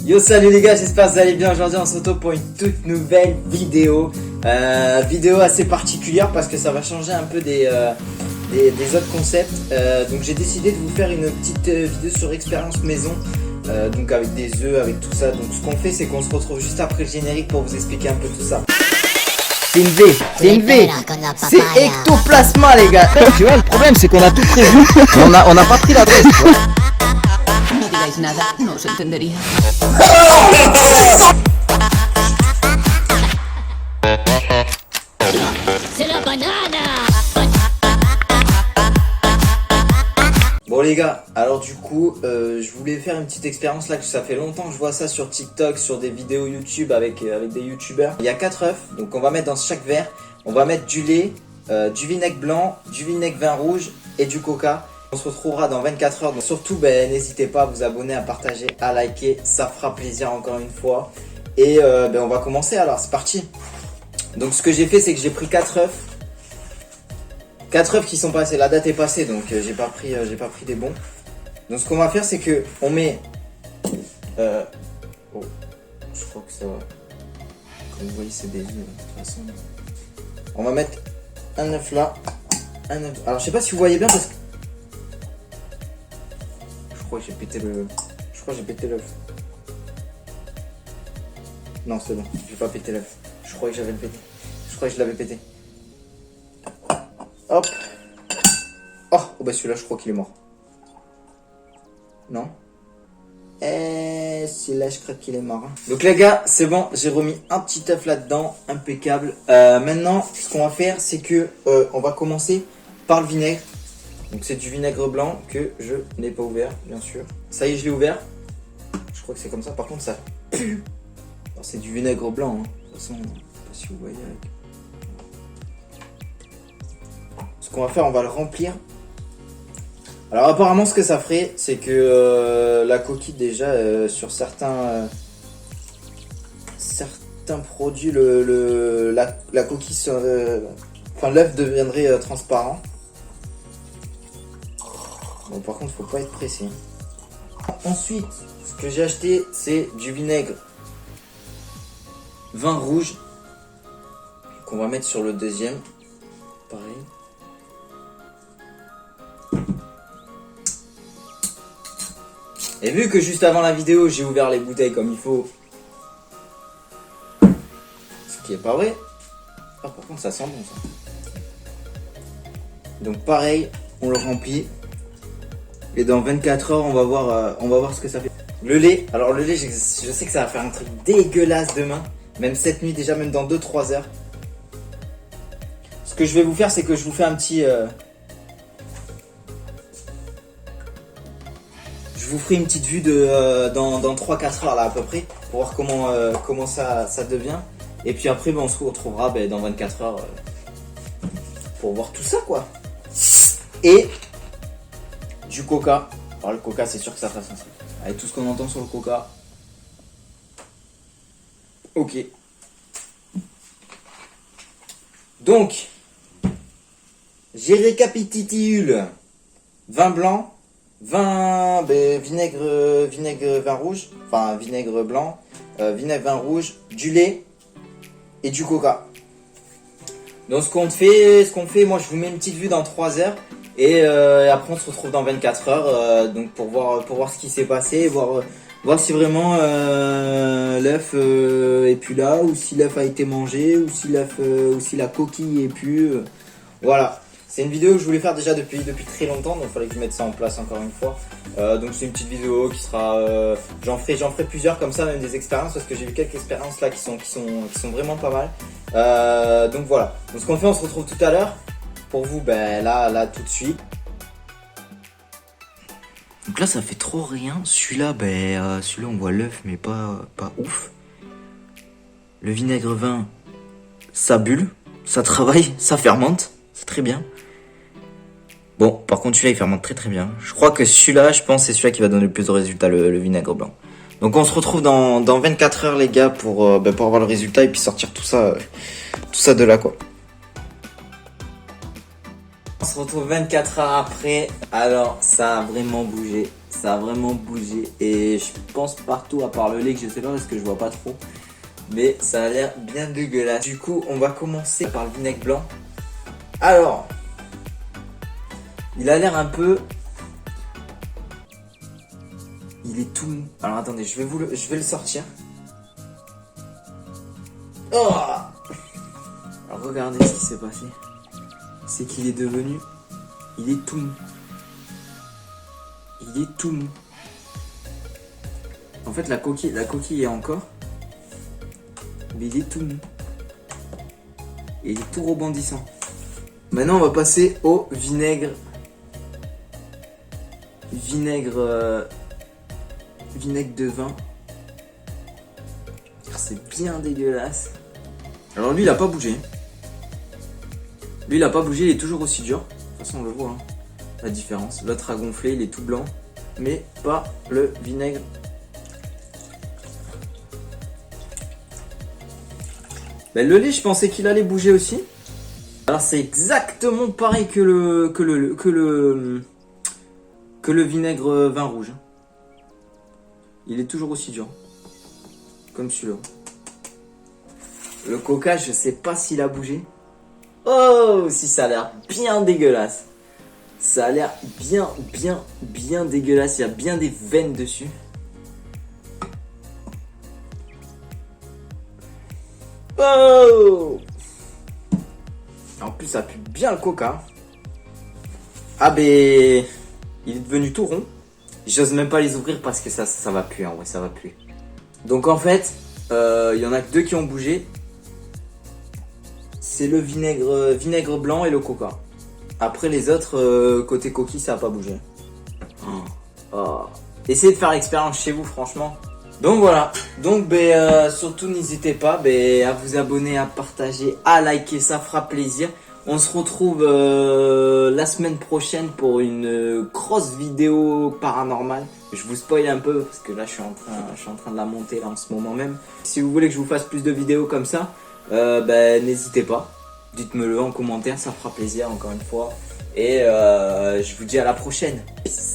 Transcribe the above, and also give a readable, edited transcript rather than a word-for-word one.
Yo, salut les gars, j'espère que vous allez bien. Aujourd'hui on se retrouve pour une toute nouvelle vidéo. Vidéo assez particulière parce que ça va changer un peu des autres concepts. Donc j'ai décidé de vous faire une petite vidéo sur expérience maison. Donc avec des œufs, avec tout ça. Donc ce qu'on fait, c'est qu'on se retrouve juste après le générique pour vous expliquer un peu tout ça. C'est une V, c'est une V. C'est ectoplasma les gars. Tu vois, le problème c'est qu'on a tout prévu. On n'a pas pris l'adresse, tu vois. No digáis nada, no os entendería. C'est la banane. Bon les gars, alors du coup, je voulais faire une petite expérience là, que ça fait longtemps que je vois ça sur TikTok, sur des vidéos YouTube avec des youtubeurs. Il y a 4 œufs, donc on va mettre dans chaque verre, on va mettre du lait, du vinaigre blanc, du vinaigre vin rouge et du coca. On se retrouvera dans 24 heures, donc surtout n'hésitez pas à vous abonner, à partager, à liker, ça fera plaisir encore une fois. Et on va commencer alors, c'est parti. Donc ce que j'ai fait, c'est que j'ai pris 4 œufs. 4 œufs qui sont passés, la date est passée, donc j'ai pas pris des bons. Donc ce qu'on va faire, c'est que on met oh, je crois que ça va. Comme vous voyez, c'est des œufs de toute façon. On va mettre un œuf là, un œuf. Alors je sais pas si vous voyez bien parce que je crois que j'ai pété l'œuf. Non, c'est bon, j'ai pas pété l'œuf. Je crois que j'avais le pété. Je crois que je l'avais pété. Hop. Oh, bah celui-là, je crois qu'il est mort. Non? Celui-là, je crois qu'il est mort. Hein. Donc les gars, c'est bon, j'ai remis un petit œuf là-dedans, impeccable. Maintenant, ce qu'on va faire, c'est que on va commencer par le vinaigre. Donc c'est du vinaigre blanc que je n'ai pas ouvert, bien sûr. Ça y est, je l'ai ouvert. Je crois que c'est comme ça. Par contre, ça pue. Alors c'est du vinaigre blanc. Hein. De toute façon, je sais pas si vous voyez avec. Ce qu'on va faire, on va le remplir. Alors apparemment, ce que ça ferait, c'est que la coquille déjà sur certains produits, la coquille, enfin l'œuf deviendrait transparent. Bon, par contre, faut pas être pressé. Ensuite, ce que j'ai acheté, c'est du vinaigre vin rouge qu'on va mettre sur le deuxième. Pareil. Et vu que juste avant la vidéo, j'ai ouvert les bouteilles comme il faut, ce qui est pas vrai. Ah, par contre, ça sent bon ça. Donc pareil, on le remplit. Et dans 24 heures, on va voir ce que ça fait. Le lait, alors le lait, je sais que ça va faire un truc dégueulasse demain. Même cette nuit, déjà même dans 2-3 heures. Ce que je vais vous faire, c'est que je vous fais un petit... Je vous ferai une petite vue dans 3-4 heures là à peu près. Pour voir comment ça devient. Et puis après, on se retrouvera dans 24 heures pour voir tout ça quoi. Et... du coca. Alors le coca, c'est sûr que ça fasse un truc. Avec tout ce qu'on entend sur le coca. Ok. Donc, j'ai récapitule. Vin blanc, vinaigre vin rouge, enfin vinaigre blanc, vinaigre vin rouge, du lait et du coca. Donc ce qu'on fait, moi je vous mets une petite vue dans 3 heures. Et après on se retrouve dans 24 heures donc pour voir ce qui s'est passé, voir si vraiment l'œuf est plus là, ou si l'œuf a été mangé, ou si la coquille est plus. Voilà, c'est une vidéo que je voulais faire déjà depuis très longtemps, donc il fallait que je mette ça en place encore une fois. Donc c'est une petite vidéo qui sera, j'en ferai plusieurs comme ça, même des expériences, parce que j'ai vu quelques expériences là qui sont vraiment pas mal. Donc voilà, donc ce qu'on fait, on se retrouve tout à l'heure. Pour vous, là tout de suite. Donc là ça fait trop rien. Celui-là, on voit l'œuf mais pas ouf. Le vinaigre vin, ça bulle, ça travaille, ça fermente, c'est très bien. Bon, par contre celui-là il fermente très bien. Je crois que celui-là, je pense c'est celui-là qui va donner le plus de résultats, le vinaigre blanc. Donc on se retrouve dans 24 heures les gars pour avoir le résultat et puis sortir tout ça de là quoi. On se retrouve 24 heures après. Alors ça a vraiment bougé. Ça a vraiment bougé. Et je pense partout à part le lait que je sais pas parce que je vois pas trop. Mais ça a l'air bien dégueulasse. Du coup, on va commencer par le vinaigre blanc. Alors, il a l'air un peu... Il est tout mou. Alors attendez, je vais le sortir. Oh! Alors regardez ce qui s'est passé. C'est qu'il est devenu... Il est tout mou. Il est tout mou. En fait, la coquille est encore. Mais il est tout mou. Et il est tout rebondissant. Maintenant, on va passer au vinaigre. Vinaigre de vin. C'est bien dégueulasse. Alors lui, il a pas bougé. Lui, il a pas bougé, il est toujours aussi dur. De toute façon, on le voit, hein, la différence. L'autre a gonflé, il est tout blanc. Mais pas le vinaigre. Ben, le lait, je pensais qu'il allait bouger aussi. Alors c'est exactement pareil que le vinaigre vin rouge. Il est toujours aussi dur. Comme celui-là. Le coca, je sais pas s'il a bougé. Oh, si, ça a l'air bien dégueulasse. Ça a l'air bien dégueulasse. Il y a bien des veines dessus. Oh! En plus, ça pue bien le coca. Ah ben, il est devenu tout rond. J'ose même pas les ouvrir parce que ça va puer. En vrai, ça va puer. Donc en fait, il y en a que deux qui ont bougé. C'est le vinaigre blanc et le coca. Après les autres, côté coquille, ça a pas bougé. Oh. Essayez de faire l'expérience chez vous, franchement. Donc voilà, donc surtout n'hésitez pas à vous abonner, à partager, à liker, ça fera plaisir. On se retrouve la semaine prochaine pour une grosse vidéo paranormale. Je vous spoil un peu parce que là je suis en train de la monter là en ce moment même. Si vous voulez que je vous fasse plus de vidéos comme ça, n'hésitez pas. Dites-me le en commentaire, ça fera plaisir encore une fois. Et je vous dis à la prochaine. Peace.